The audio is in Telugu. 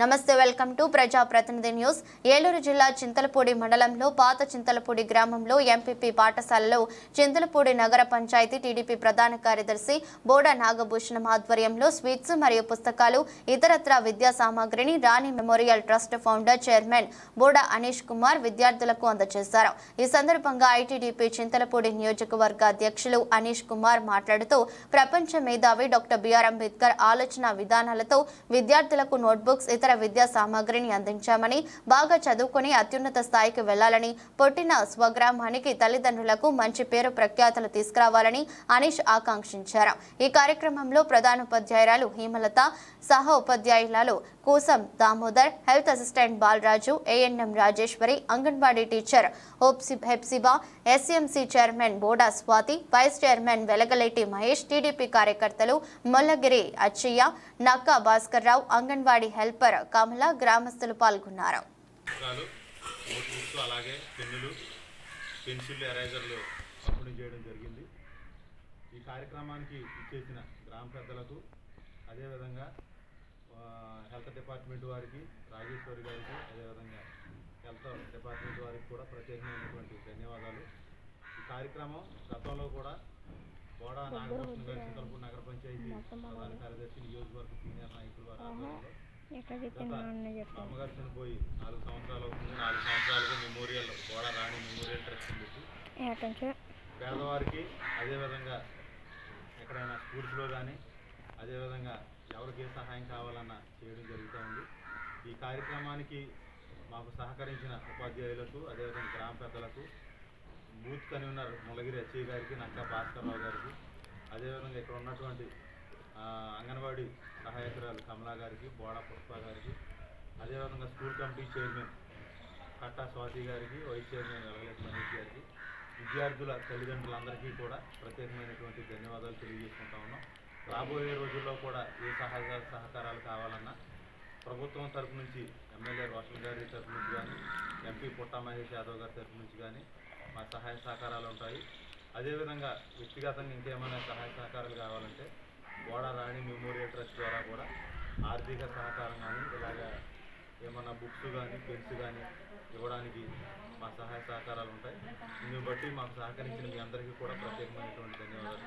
నమస్తే వెల్కమ్ టు ప్రజా ప్రతినిధి న్యూస్. ఏలూరు జిల్లా చింతలపూడి మండలంలో పాత చింతలపూడి గ్రామంలో ఎంపీపీ పాఠశాలలో చింతలపూడి నగర పంచాయతీ టీడీపీ ప్రధాన కార్యదర్శి బోడ నాగభూషణం ఆధ్వర్యంలో స్వీట్స్ మరియు పుస్తకాలు ఇతరత్రా విద్యా సామాగ్రిని రాణి మెమోరియల్ ట్రస్ట్ ఫౌండర్ చైర్మన్ బోడ అనీష్ కుమార్ విద్యార్థులకు అందజేశారు. ఈ సందర్భంగా ఐటీడీపీ చింతలపూడి నియోజకవర్గ అధ్యక్షులు అనీష్ కుమార్ మాట్లాడుతూ ప్రపంచ మేధావి డాక్టర్ బిఆర్ అంబేద్కర్ ఆలోచన విధానాలతో విద్యార్థులకు నోట్బుక్స్ ఇతర విద్యా సామాగ్రిని అందించామని, బాగా చదువుకుని అత్యున్నత స్థాయికి వెళ్లాలని, పుట్టిన స్వగ్రామానికి తల్లిదండ్రులకు మంచి పేరు ప్రఖ్యాతలు తీసుకురావాలని అనీష్ ఆకాంక్షించారు. ఈ కార్యక్రమంలో ప్రధానోపాధ్యాయురాలు హేమలత, సహ ఉపాధ్యాయులు Koosam Damodar, health assistant Balaraju, ANM Rajeshwari, anganwadi teacher Hepsiba, SMC chairman Boda Swathi, vice chairman Velagaleti Mahesh, TDP కార్యకర్తలు మొల్లగిరి అచ్చయ్య, నక్కా భాస్కర్ రావు, అంగన్వాడీ హెల్పర్ కమల, గ్రామస్తులు పాల్గొన్నారు. ఈ కార్యక్రమానికి ఇచ్చేసిన గ్రామ పెద్దలకు, అదేవిధంగా హెల్త్ డిపార్ట్మెంట్ వారికి, రాజేశ్వరి గారికి, అదేవిధంగా హెల్త్ డిపార్ట్మెంట్ వారికి కూడా ప్రత్యేకమైనటువంటి ధన్యవాదాలు. ఈ కార్యక్రమం గతంలో కూడా బోడా నాగభూషణం గారి చింతలపూడి నగర పంచాయతీ ప్రధాన కార్యదర్శి, నియోజకవర్గ సీనియర్ నాయకులు వారి ఆధ్వర్యంలో అమ్మగారు చనిపోయి 4 సంవత్సరాలు అవుతుంది. 4 సంవత్సరాలుగా మెమోరియల్ బోడా రాణి మెమోరియల్ ట్రస్ట్ పెట్టి పేదవారికి, అదేవిధంగా ఎక్కడైనా స్కూల్స్లో కానీ, అదేవిధంగా ఎవరికి ఏ సహాయం కావాలన్నా చేయడం జరుగుతూ ఉంది. ఈ కార్యక్రమానికి మాకు సహకరించిన ఉపాధ్యాయులకు, అదేవిధంగా గ్రామ పెద్దలకు, బూత్ కన్వీనర్ మొలగిరి అచ్చయ్య గారికి, నక్కా భాస్కర్ రావు గారికి, అదేవిధంగా ఇక్కడ ఉన్నటువంటి అంగన్వాడీ సహాయకురాలు కమలా గారికి, బోడా పుష్ప గారికి, అదేవిధంగా స్కూల్ కమిటీ చైర్మన్ కట్టా స్వాతి గారికి, వైస్ చైర్మన్ వెలగలేటి మహేష్ గారికి, విద్యార్థుల తల్లిదండ్రులందరికీ కూడా ప్రత్యేకమైనటువంటి ధన్యవాదాలు తెలియజేసుకుంటా ఉన్నాం. రాబోయే రోజుల్లో కూడా ఏ సహాయ సహకారాలు కావాలన్నా ప్రభుత్వం తరఫు నుంచి, ఎమ్మెల్యే రోషన్ గారి తరఫు నుంచి కానీ, ఎంపీ పుట్టా మహేష్ యాదవ్ గారి తరఫు నుంచి కానీ మా సహాయ సహకారాలు ఉంటాయి. అదేవిధంగా వ్యక్తిగతంగా ఇంకేమైనా సహాయ సహకారాలు కావాలంటే బోడా రాణి మెమోరియల్ ట్రస్ట్ ద్వారా కూడా ఆర్థిక సహకారం కానీ, ఇలాగా ఏమన్నా బుక్స్ కానీ, పెన్స్ కానీ ఇవ్వడానికి మా సహాయ సహకారాలు ఉంటాయి. దీన్ని బట్టి మాకు సహకరించిన మీ అందరికీ కూడా ప్రత్యేకమైనటువంటి ధన్యవాదాలు.